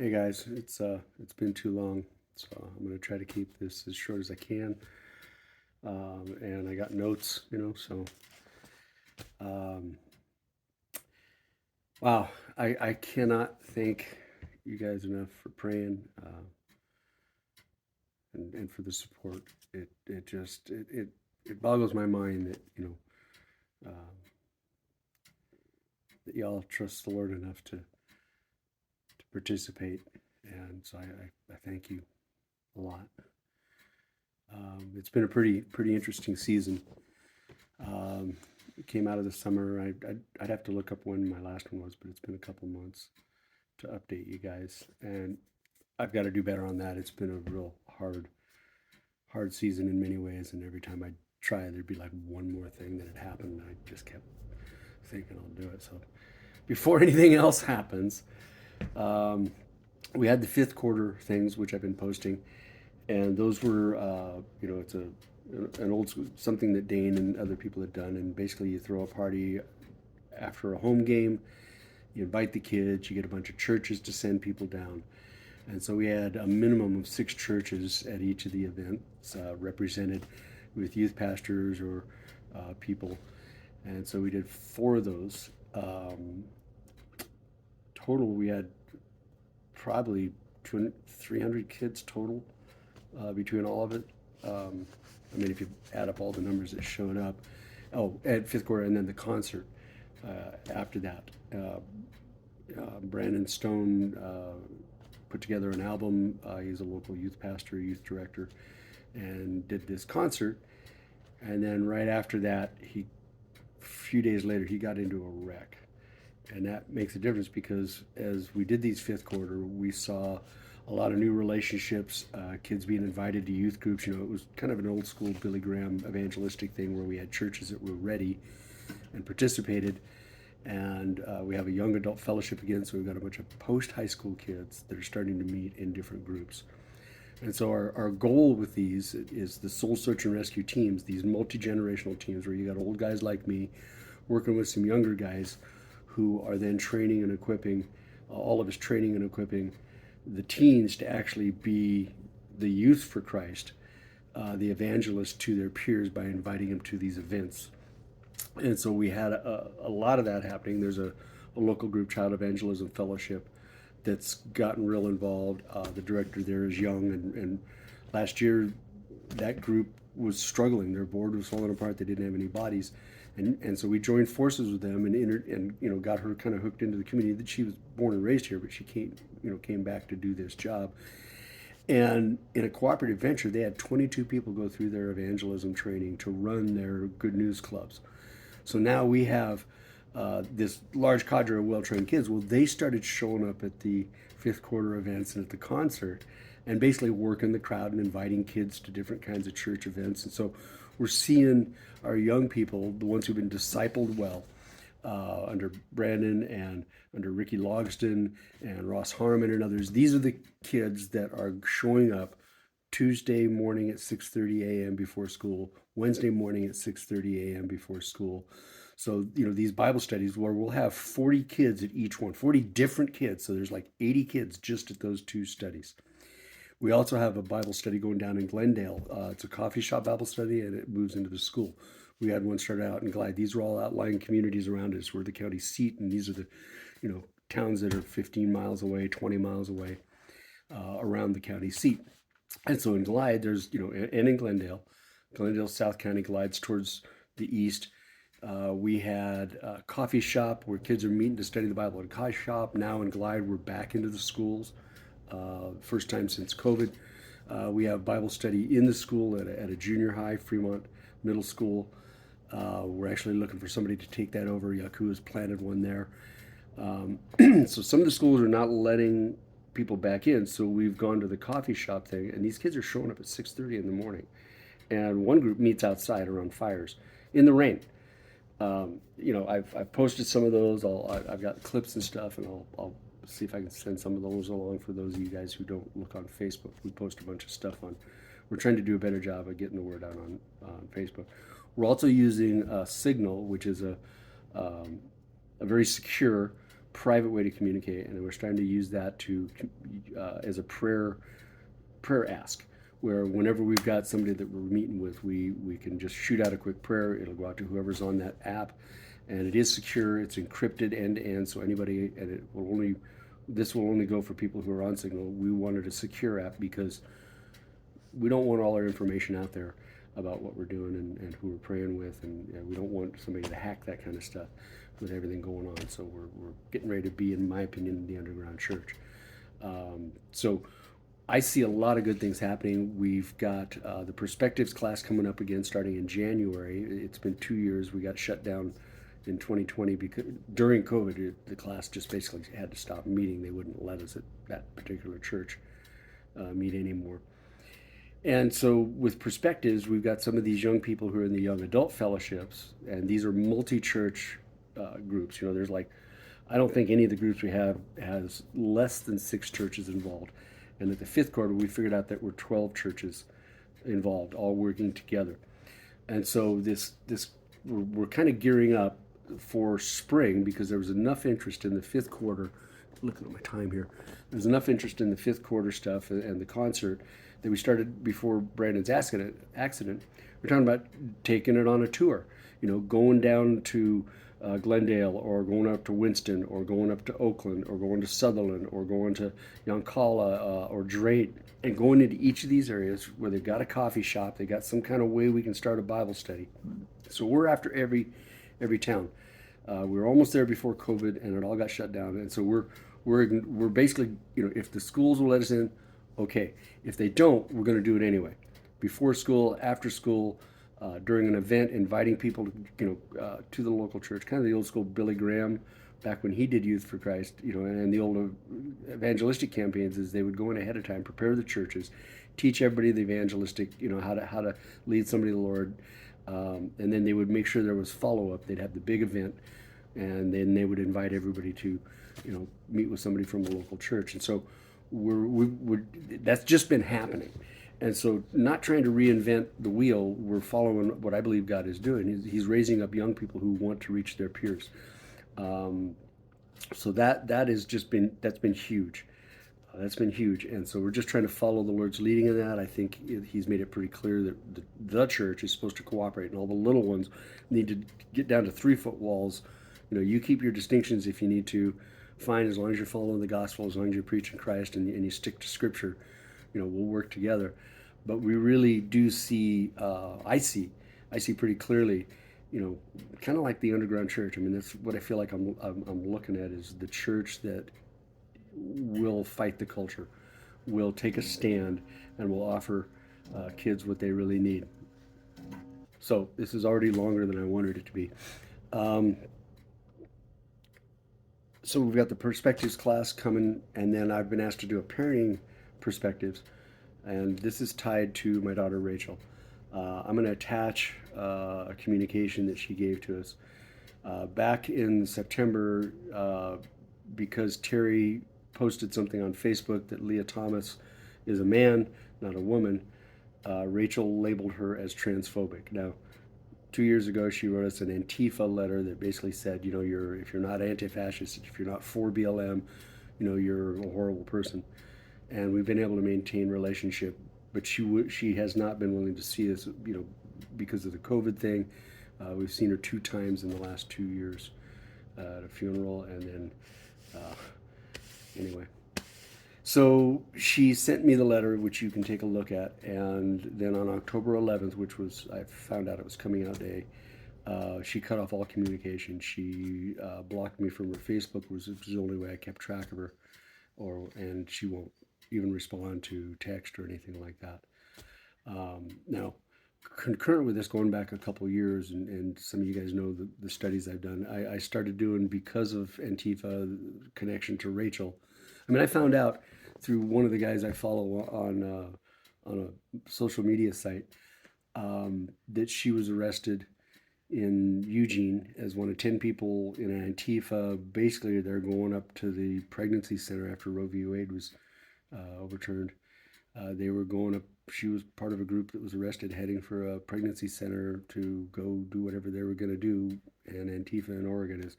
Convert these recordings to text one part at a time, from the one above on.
Hey guys, it's been too long, so I'm gonna try to keep this as short as I can. And I got notes, so um, wow, I cannot thank you guys enough for praying and for the support. It boggles my mind that that y'all trust the Lord enough to participate, and so I thank you a lot. It's been a pretty interesting season. Um, it came out of the summer. I'd have to look up when my last one was, but it's been a couple months to update you guys, and I've got to do better on that. It's been a real hard season in many ways, and every time I try, there'd be like one more thing that had happened. And I just kept thinking I'll do it. So before anything else happens, um, we had the fifth quarter things, which I've been posting, and those were it's an old school something that Dane and other people had done, and basically you throw a party after a home game, you invite the kids, you get a bunch of churches to send people down, and so we had a minimum of six churches at each of the events represented with youth pastors or people, and so we did four of those. Total, we had probably 300 kids total between all of it. I mean, if you add up all the numbers that showed up, oh, at fifth quarter, and then the concert after that. Brandon Stone put together an album. He's a local youth pastor, youth director, and did this concert. And then right after that, a few days later, he got into a wreck. And that makes a difference because as we did these fifth quarter, we saw a lot of new relationships, kids being invited to youth groups. It was kind of an old school Billy Graham evangelistic thing where we had churches that were ready and participated. And we have a young adult fellowship again, so we've got a bunch of post high school kids that are starting to meet in different groups. And so our goal with these is the soul search and rescue teams, these multi-generational teams where you got old guys like me working with some younger guys who are then training and equipping, all of us training and equipping the teens to actually be the youth for Christ, the evangelists to their peers by inviting them to these events. And so we had a lot of that happening. There's a local group, Child Evangelism Fellowship, that's gotten real involved. The director there is young, and last year that group was struggling. Their board was falling apart. They didn't have any bodies, and so we joined forces with them and got her kind of hooked into the community. That she was born and raised here, but she came back to do this job. And in a cooperative venture, they had 22 people go through their evangelism training to run their good news clubs. So now we have this large cadre of well-trained kids. Well, they started showing up at the fifth quarter events and at the concert and basically working the crowd and inviting kids to different kinds of church events. And so we're seeing our young people, the ones who've been discipled well, under Brandon and under Ricky Logston and Ross Harmon and others. These are the kids that are showing up Tuesday morning at 6:30 a.m. before school, Wednesday morning at 6:30 a.m. before school. So, these Bible studies where we'll have 40 kids at each one, 40 different kids. So there's like 80 kids just at those two studies. We also have a Bible study going down in Glendale. It's a coffee shop Bible study, and it moves into the school. We had one started out in Glide. These are all outlying communities around us. We're the county seat, and these are the, towns that are 15 miles away, 20 miles away, around the county seat. And so in Glide, there's, and in Glendale, South County glides towards the east. We had a coffee shop where kids are meeting to study the Bible at a coffee shop. Now in Glide, we're back into the schools. First time since COVID. We have Bible study in the school at a junior high, Fremont Middle School. We're actually looking for somebody to take that over. Yaku has planted one there. So some of the schools are not letting people back in, so we've gone to the coffee shop thing, and these kids are showing up at 6:30 in the morning. And one group meets outside around fires in the rain. I've posted some of those. I've got clips and stuff, and I'll see if I can send some of those along for those of you guys who don't look on Facebook. We post a bunch of stuff on. We're trying to do a better job of getting the word out on Facebook. We're also using Signal, which is a very secure private way to communicate, and we're starting to use that to as a prayer ask, where whenever we've got somebody that we're meeting with, we can just shoot out a quick prayer. It'll go out to whoever's on that app, and it is secure. It's encrypted end to end, so anybody, and it will only this will only go for people who are on Signal. We wanted a secure app because we don't want all our information out there about what we're doing and who we're praying with, and we don't want somebody to hack that kind of stuff with everything going on. So we're getting ready to be, in my opinion, the underground church. So I see a lot of good things happening. We've got the Perspectives class coming up again starting in January. It's been 2 years. We got shut down in 2020 because during COVID, the class just basically had to stop meeting. They wouldn't let us at that particular church meet anymore. And so with Perspectives, we've got some of these young people who are in the young adult fellowships, and these are multi-church groups. There's like, I don't think any of the groups we have has less than 6 churches involved. And at the 5th quarter, we figured out that we're 12 churches involved, all working together. And so we're kind of gearing up for spring because there was enough interest in the 5th quarter. Looking at my time here, there's enough interest in the 5th quarter stuff and the concert that we started before Brandon's accident. We're talking about taking it on a tour, going down to Glendale, or going up to Winston, or going up to Oakland, or going to Sutherland, or going to Yoncalla or Drayton, and going into each of these areas where they've got a coffee shop, they got some kind of way we can start a Bible study. So we're after every town. We were almost there before COVID, and it all got shut down. And so we're basically, if the schools will let us in, okay. If they don't, we're going to do it anyway. Before school, after school, during an event, inviting people to the local church, kind of the old school Billy Graham, back when he did Youth for Christ, and the old evangelistic campaigns is they would go in ahead of time, prepare the churches, teach everybody the evangelistic, how to lead somebody to the Lord, and then they would make sure there was follow-up. They'd have the big event, and then they would invite everybody to, meet with somebody from the local church. And so that's just been happening. And so, not trying to reinvent the wheel, we're following what I believe God is doing. He's raising up young people who want to reach their peers. So that's been huge. That's been huge. And so we're just trying to follow the Lord's leading in that. I think He's made it pretty clear that the church is supposed to cooperate, and all the little ones need to get down to 3-foot walls. You keep your distinctions if you need to. Fine, as long as you're following the gospel, as long as you're preaching Christ and you stick to Scripture, we'll work together. But we really do see, I see pretty clearly, kind of like the underground church. I mean, that's what I feel like I'm looking at, is the church that will fight the culture, will take a stand, and will offer kids what they really need. So this is already longer than I wanted it to be. So we've got the Perspectives class coming, and then I've been asked to do a parenting Perspectives, and this is tied to my daughter Rachel. I'm going to attach a communication that she gave to us back in September, because Terry posted something on Facebook that Leah Thomas is a man, not a woman. Rachel labeled her as transphobic. Now, 2 years ago, she wrote us an Antifa letter that basically said, if you're not anti-fascist, if you're not for BLM, you're a horrible person. And we've been able to maintain relationship, but she has not been willing to see us, because of the COVID thing. We've seen her 2 times in the last 2 years at a funeral, and then anyway. So she sent me the letter, which you can take a look at, and then on October 11th, which was, I found out it was coming out day, she cut off all communication. She blocked me from her Facebook, which was the only way I kept track of her, and she won't even respond to text or anything like that. Now, concurrent with this, going back a couple of years, and some of you guys know the studies I've done, I started doing, because of Antifa, connection to Rachel. I mean, I found out through one of the guys I follow on a social media site that she was arrested in Eugene as one of 10 people in Antifa. Basically, they're going up to the pregnancy center after Roe v. Wade was overturned. They were going up. She was part of a group that was arrested, heading for a pregnancy center to go do whatever they were going to do. And Antifa in Oregon is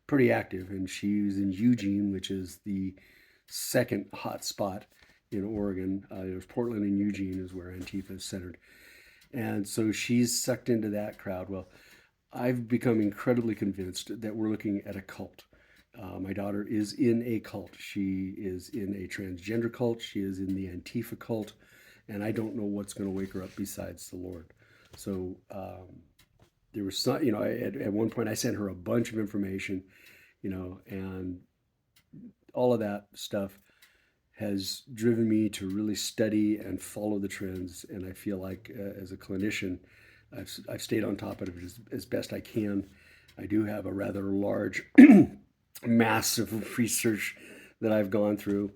pretty active, and she's in Eugene, which is the second hot spot in Oregon. There's Portland and Eugene is where Antifa is centered. And so she's sucked into that crowd. Well, I've become incredibly convinced that we're looking at a cult. My daughter is in a cult. She is in a transgender cult. She is in the Antifa cult. And I don't know what's going to wake her up besides the Lord. So there was some, at one point I sent her a bunch of information, and all of that stuff has driven me to really study and follow the trends. And I feel like as a clinician, I've stayed on top of it as best I can. I do have a rather large mass of research that I've gone through,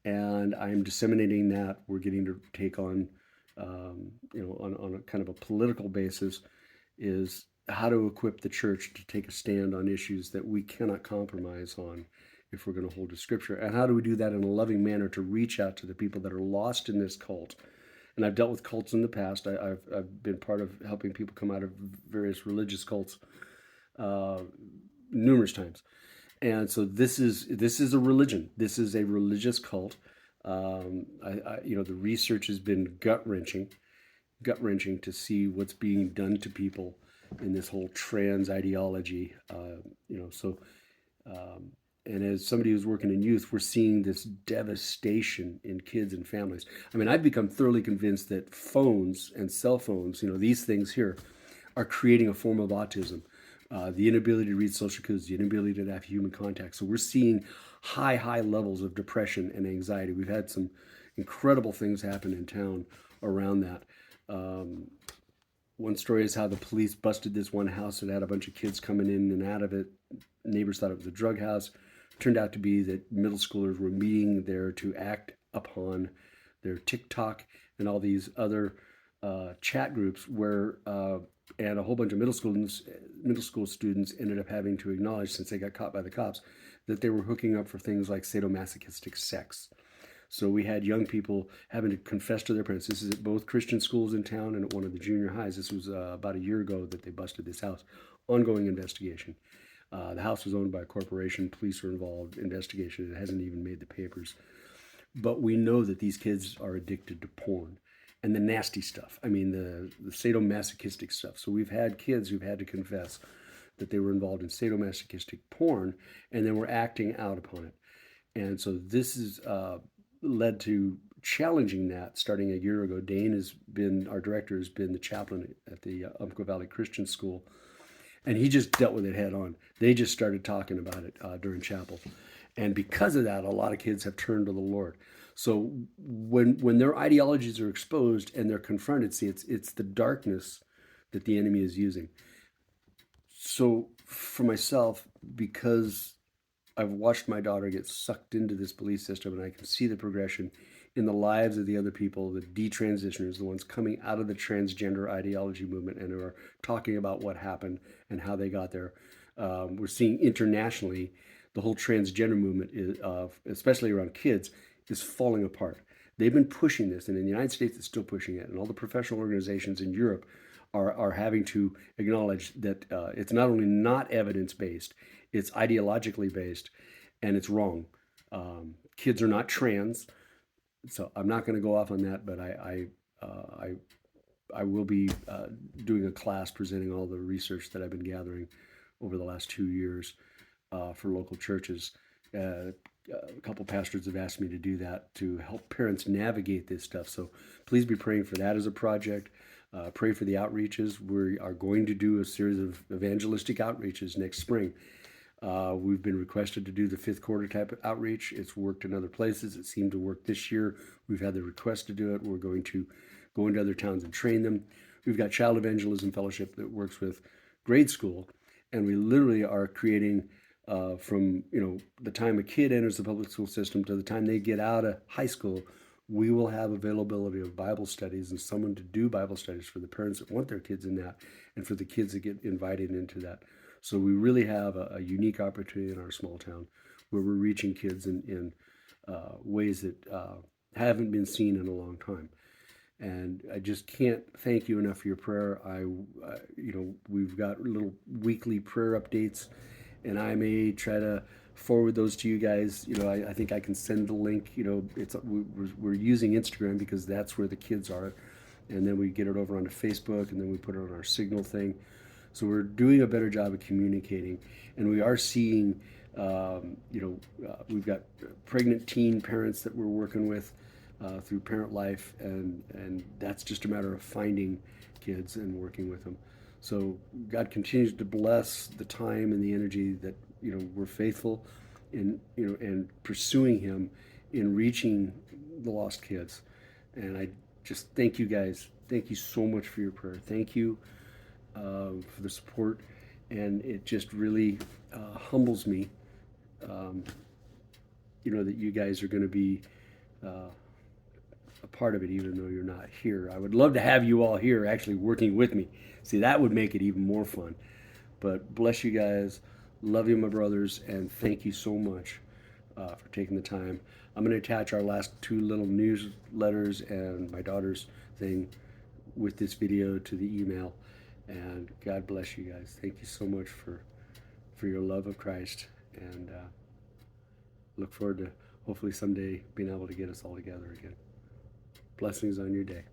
and I'm disseminating that. We're getting to take on, on a kind of a political basis, is how to equip the church to take a stand on issues that we cannot compromise on if we're going to hold to Scripture. And how do we do that in a loving manner to reach out to the people that are lost in this cult? And I've dealt with cults in the past. I've been part of helping people come out of various religious cults numerous times. And so this is a religion. This is a religious cult. The research has been gut wrenching to see what's being done to people in this whole trans ideology. And as somebody who's working in youth, we're seeing this devastation in kids and families. I mean, I've become thoroughly convinced that phones and cell phones, these things here, are creating a form of autism. The inability to read social cues, the inability to have human contact. So we're seeing high levels of depression and anxiety. We've had some incredible things happen in town around that. One story is how the police busted this one house that had a bunch of kids coming in and out of it. Neighbors thought it was a drug house. Turned out to be that middle schoolers were meeting there to act upon their TikTok and all these other chat groups where and a whole bunch of middle school students ended up having to acknowledge, since they got caught by the cops, that they were hooking up for things like sadomasochistic sex. So we had young people having to confess to their parents. This is at both Christian schools in town and at one of the junior highs. This was about a year ago that they busted this house. Ongoing investigation. The house was owned by a corporation. Police are involved. Investigation. It hasn't even made the papers. But we know that these kids are addicted to porn and the nasty stuff. I mean, the sadomasochistic stuff. So we've had kids who've had to confess that they were involved in sadomasochistic porn, and then were acting out upon it. And so this is led to challenging that starting a year ago. Dane our director has been the chaplain at the Umpqua Valley Christian School, and he just dealt with it head on. They just started talking about it during chapel. And because of that, a lot of kids have turned to the Lord. So when their ideologies are exposed and they're confronted, see, it's the darkness that the enemy is using. So for myself, because I've watched my daughter get sucked into this belief system, and I can see the progression in the lives of the other people, the detransitioners, the ones coming out of the transgender ideology movement and who are talking about what happened and how they got there. We're seeing internationally the whole transgender movement, especially around kids, is falling apart. They've been pushing this, and in the United States, it's still pushing it. And all the professional organizations in Europe are having to acknowledge that it's not only not evidence-based, it's ideologically based, and it's wrong. Kids are not trans, so I'm not going to go off on that, but I will be doing a class presenting all the research that I've been gathering over the last 2 years for local churches. A couple pastors have asked me to do that to help parents navigate this stuff. So please be praying for that as a project. Pray for the outreaches. We are going to do a series of evangelistic outreaches next spring. We've been requested to do the fifth quarter type of outreach. It's worked in other places. It seemed to work this year. We've had the request to do it. We're going to go into other towns and train them. We've got Child Evangelism Fellowship that works with grade school, and we literally are creating from the time a kid enters the public school system to the time they get out of high school, we will have availability of Bible studies and someone to do Bible studies for the parents that want their kids in that, and for the kids that get invited into that. So we really have a unique opportunity in our small town where we're reaching kids in ways that haven't been seen in a long time. And I just can't thank you enough for your prayer. We've got little weekly prayer updates, and I may try to forward those to you guys. I think I can send the link. We're using Instagram because that's where the kids are, and then we get it over onto Facebook, and then we put it on our Signal thing. So we're doing a better job of communicating, and we are seeing, we've got pregnant teen parents that we're working with through Parent Life, and that's just a matter of finding kids and working with them. So God continues to bless the time and the energy that we're faithful in and pursuing Him in reaching the lost kids. And I just thank you guys. Thank you so much for your prayer. Thank you for the support, and it just really humbles me, that you guys are going to be a part of it, even though you're not here. I would love to have you all here actually working with me. See, that would make it even more fun. But bless you guys. Love you, my brothers, and thank you so much for taking the time. I'm going to attach our last two little newsletters and my daughter's thing with this video to the email. And God bless you guys. Thank you so much for your love of Christ, and look forward to hopefully someday being able to get us all together again. Blessings on your day.